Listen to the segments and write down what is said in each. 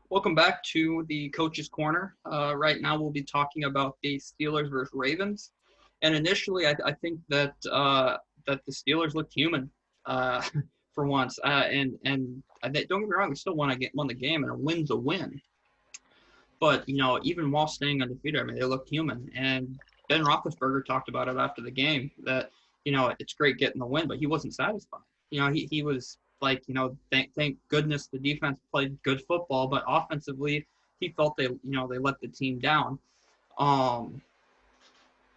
Welcome back to the Coach's Corner. Right now, we'll be talking about the Steelers versus Ravens. And initially, I think that the Steelers looked human uh, for once. Don't get me wrong, they still won the game, and a win's a win. But even while staying undefeated, I mean, they looked human. And Ben Roethlisberger talked about it after the game that it's great getting the win, but he wasn't satisfied. He was like, thank goodness the defense played good football, but offensively, he felt they let the team down. Um,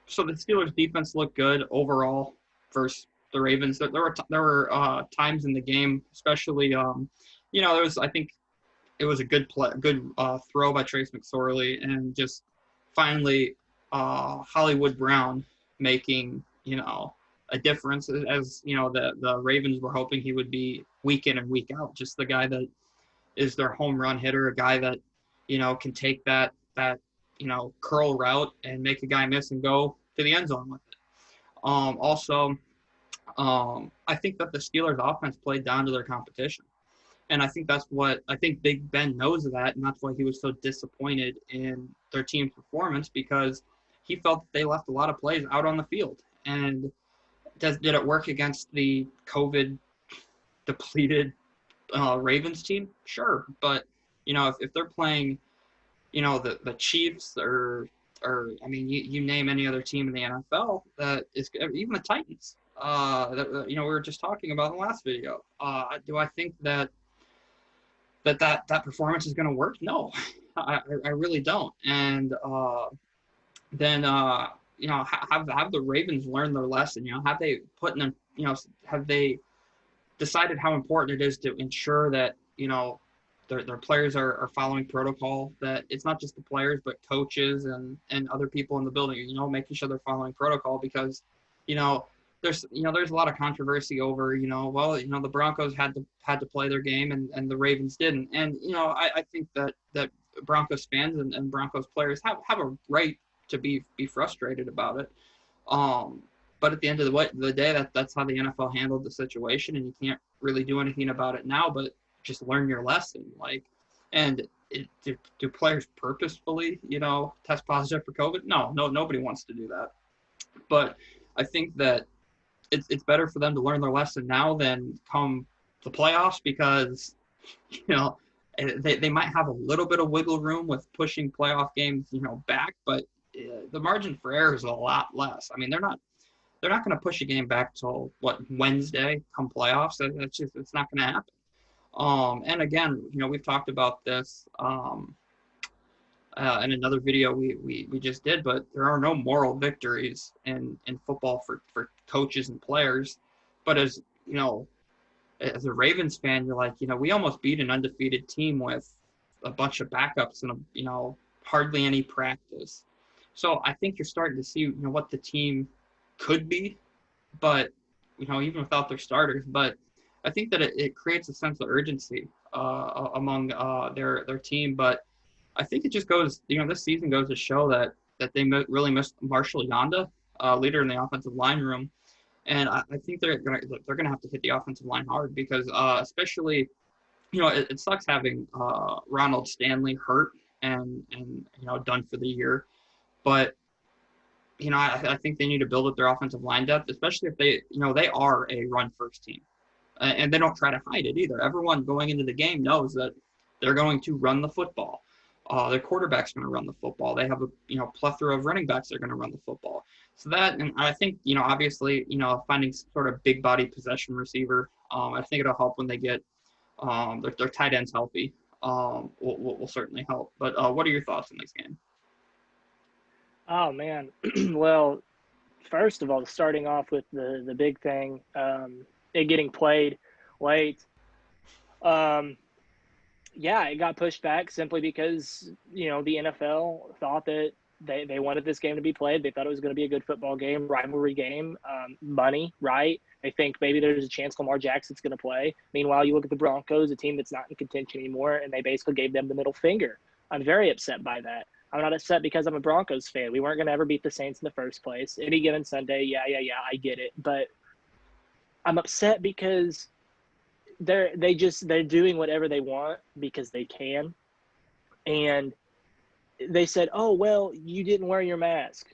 so the Steelers defense looked good overall versus the Ravens. There were times in the game, especially there was, I think it was a good throw by Trace McSorley, and just finally Hollywood Brown making a difference, as the Ravens were hoping he would be week in and week out. Just the guy that is their home run hitter, a guy that can take that curl route and make a guy miss and go to the end zone with it. Also, I think that the Steelers offense played down to their competition. And I think Big Ben knows of that, and that's why he was so disappointed in their team's performance, because he felt that they left a lot of plays out on the field. And did it work against the COVID depleted Ravens team? Sure, but if they're playing, the Chiefs or I mean, you name any other team in the NFL that is, even the Titans. That we were just talking about in the last video. Do I think that performance is going to work? No, I really don't. And then have the Ravens learned their lesson? Have they put in have they decided how important it is to ensure that their players are following protocol, that it's not just the players but coaches and other people in the building, making sure they're following protocol, because there's a lot of controversy over the Broncos had to play their game and the Ravens didn't. And I think that Broncos fans and Broncos players have a right to be frustrated about it. But at the end of the day, that's how the NFL handled the situation, and you can't really do anything about it now but just learn your lesson. Do players purposefully test positive for COVID? No, nobody wants to do that. But I think that it's better for them to learn their lesson now than come the playoffs, because they might have a little bit of wiggle room with pushing playoff games back, but the margin for error is a lot less. I mean, they're not going to push a game back till Wednesday come playoffs. It's not going to happen. And again, we've talked about this in another video we just did, but there are no moral victories in football for coaches and players. But as as a Ravens fan, you're like, we almost beat an undefeated team with a bunch of backups and hardly any practice. So I think you're starting to see what the team could be, but even without their starters. But I think that it creates a sense of urgency among their team. But I think it just goes, this season goes to show that they really missed Marshall Yanda, leader in the offensive line room. And I think they're gonna have to hit the offensive line hard, because especially it sucks having Ronald Stanley hurt and done for the year. But I think they need to build up their offensive line depth, especially if they are a run first team, and they don't try to hide it either. Everyone going into the game knows that they're going to run the football. Their quarterback's going to run the football. They have a plethora of running backs that are going to run the football. So that, and I think obviously finding sort of big body possession receiver, I think it'll help when they get their tight ends healthy. Will certainly help. But what are your thoughts on this game? Oh man, well, first of all, starting off with the big thing, it getting played late. Yeah, it got pushed back simply because, the NFL thought that they wanted this game to be played. They thought it was going to be a good football game, rivalry game, money, right? They think maybe there's a chance Lamar Jackson's going to play. Meanwhile, you look at the Broncos, a team that's not in contention anymore, and they basically gave them the middle finger. I'm very upset by that. I'm not upset because I'm a Broncos fan. We weren't going to ever beat the Saints in the first place. Any given Sunday, yeah, I get it. But I'm upset because they're doing whatever they want because they can. And they said, oh, well, you didn't wear your mask.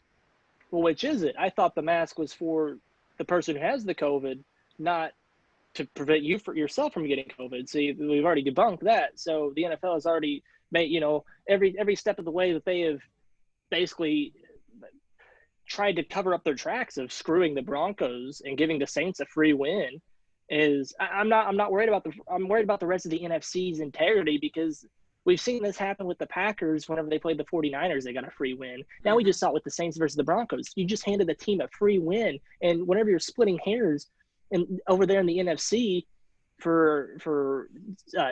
Well, which is it? I thought the mask was for the person who has the COVID, not to prevent yourself from getting COVID. See, we've already debunked that. So the NFL has already made, every step of the way that they have basically tried to cover up their tracks of screwing the Broncos and giving the Saints a free win. I'm not worried about I'm worried about the rest of the NFC's integrity, because we've seen this happen with the Packers whenever they played the 49ers. They got a free win. Now we just saw it with the Saints versus the Broncos. You just handed the team a free win. And whenever you're splitting hairs and over there in the NFC for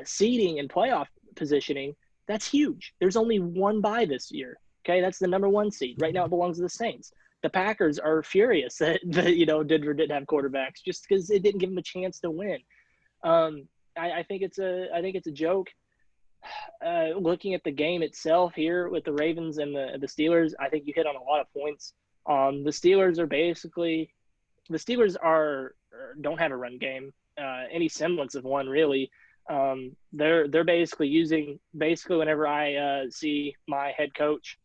seeding and playoff positioning, that's huge. There's only one bye this year. Okay, that's the number 1 seed. Right now it belongs to the Saints. The Packers are furious that Denver didn't have quarterbacks just because it didn't give them a chance to win. I think it's a joke. Looking at the game itself here with the Ravens and the Steelers, I think you hit on a lot of points. The Steelers don't have a run game, any semblance of one really. They're basically whenever I see my head coach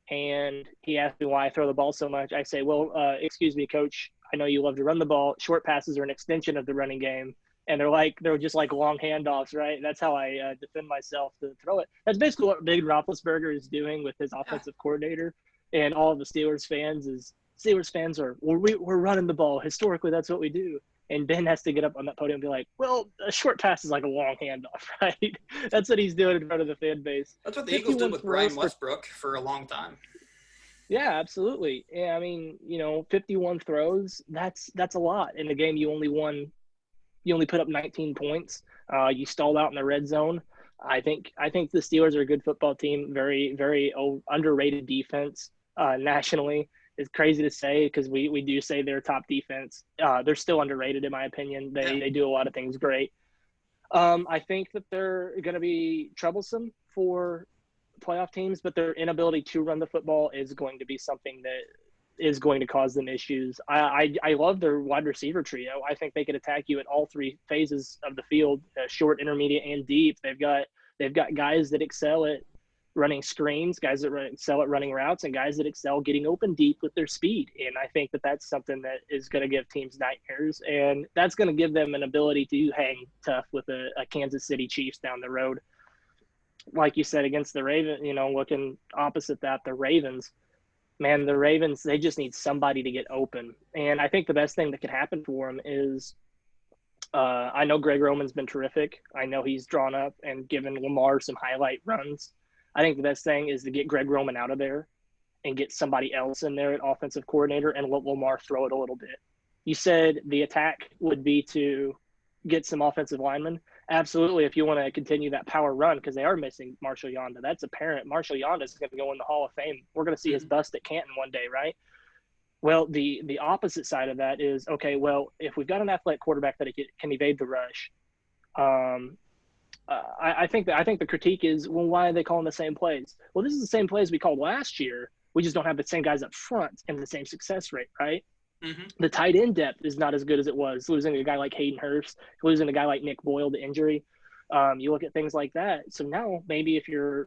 and he asked me why I throw the ball so much, I say, well, excuse me, coach, I know you love to run the ball. Short passes are an extension of the running game. And they're just like long handoffs, right? That's how I defend myself to throw it. That's basically what Big Roethlisberger is doing with his offensive coordinator. And all of the Steelers fans are, we're running the ball. Historically, that's what we do. And Ben has to get up on that podium and be like, well, a short pass is like a long handoff, right? That's what he's doing in front of the fan base. That's what the Eagles did with Brian Westbrook for a long time. Yeah, absolutely. Yeah, I mean, 51 throws, that's a lot. In the game, you only put up 19 points. You stalled out in the red zone. I think the Steelers are a good football team, very, very underrated defense nationally. It's crazy to say because we do say they're top defense. They're still underrated in my opinion. They do a lot of things great. I think that they're going to be troublesome for playoff teams, but their inability to run the football is going to be something that is going to cause them issues. I love their wide receiver trio. I think they could attack you at all 3 phases of the field, short, intermediate, and deep. They've got guys that excel at running screens, guys that excel at running routes, and guys that excel getting open deep with their speed. And I think that that's something that is going to give teams nightmares, and that's going to give them an ability to hang tough with a Kansas City Chiefs down the road. Like you said, against the Ravens, looking opposite that, the Ravens, they just need somebody to get open. And I think the best thing that could happen for them is I know Greg Roman's been terrific. I know he's drawn up and given Lamar some highlight runs. I think the best thing is to get Greg Roman out of there and get somebody else in there at offensive coordinator and let Lamar throw it a little bit. You said the attack would be to get some offensive linemen. Absolutely, if you want to continue that power run, because they are missing Marshall Yonda. That's apparent. Marshall Yonda is going to go in the Hall of Fame. We're going to see his bust at Canton one day, right? Well, the opposite side of that is, okay, well, if we've got an athletic quarterback that can evade the rush, I think the critique is, well, why are they calling the same plays? Well, this is the same plays we called last year. We just don't have the same guys up front and the same success rate, right? Mm-hmm. The tight end depth is not as good as it was. Losing a guy like Hayden Hurst, losing a guy like Nick Boyle to injury. You look at things like that. So now maybe if you're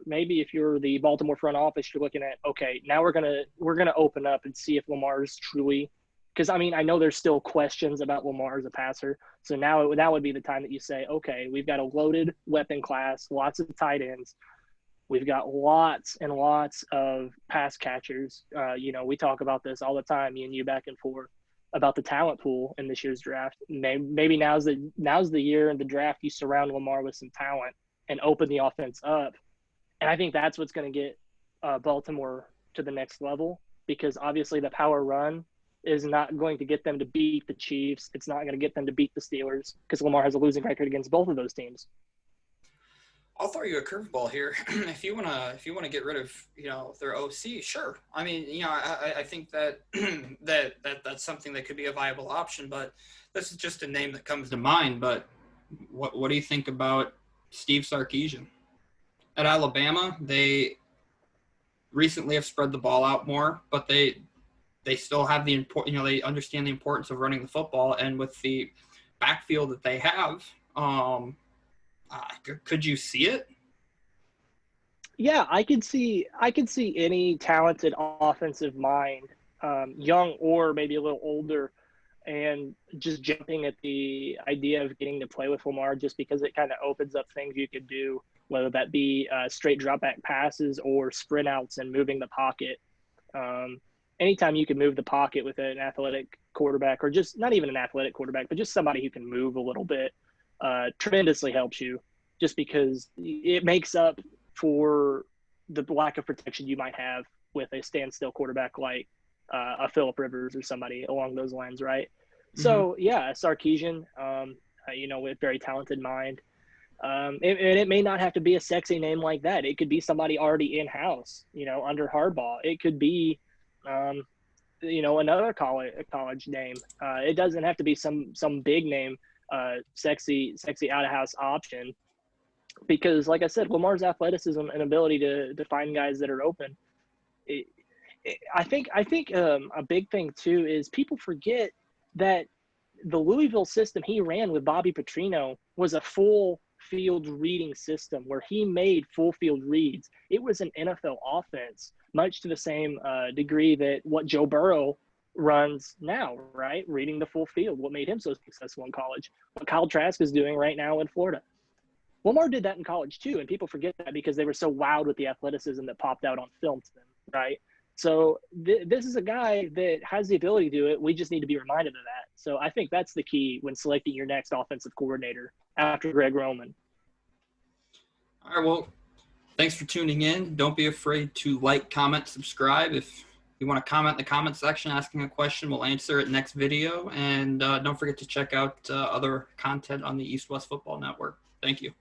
the Baltimore front office, you're looking at, okay, now we're gonna open up and see if Lamar's truly, because I mean I know there's still questions about Lamar as a passer. So now that would be the time that you say, okay, we've got a loaded weapon class, lots of tight ends. We've got lots and lots of pass catchers. We talk about this all the time, me and you back and forth, about the talent pool in this year's draft. Maybe now's the year in the draft you surround Lamar with some talent and open the offense up. And I think that's what's going to get Baltimore to the next level, because obviously the power run is not going to get them to beat the Chiefs. It's not going to get them to beat the Steelers, because Lamar has a losing record against both of those teams. I'll throw you a curveball here. If you wanna get rid of their OC, sure. I mean, I think that that's something that could be a viable option. But this is just a name that comes to mind. But what do you think about Steve Sarkisian at Alabama? They recently have spread the ball out more, but they still have the they understand the importance of running the football, and with the backfield that they have. Could you see it? Yeah, I could see any talented offensive mind, young or maybe a little older, and just jumping at the idea of getting to play with Lamar just because it kind of opens up things you could do, whether that be straight drop back passes or sprint outs and moving the pocket. Um, Anytime you can move the pocket with an athletic quarterback, or just not even an athletic quarterback, but just somebody who can move a little bit, tremendously helps you just because it makes up for the lack of protection you might have with a standstill quarterback like a Philip Rivers or somebody along those lines, right? Hmm. So yeah, Sarkeesian, with very talented mind. And it may not have to be a sexy name like that. It could be somebody already in house, under Hardball. It could be, um, another college name. It doesn't have to be some big name, sexy out of house option. Because, like I said, Lamar's athleticism and ability to find guys that are open. It, I think a big thing too is people forget that the Louisville system he ran with Bobby Petrino was a full field reading system where he made full field reads. It was an NFL offense, much to the same degree that what Joe Burrow runs now, right? Reading the full field, what made him so successful in college, what Kyle Trask is doing right now in Florida. Lamar did that in college too, and people forget that because they were so wowed with the athleticism that popped out on film to them, right? So this is a guy that has the ability to do it. We just need to be reminded of that. So I think that's the key when selecting your next offensive coordinator after Greg Roman. All right, well, thanks for tuning in. Don't be afraid to like, comment, subscribe. If you want to comment in the comment section asking a question, we'll answer it next video. And don't forget to check out other content on the East West Football Network. Thank you.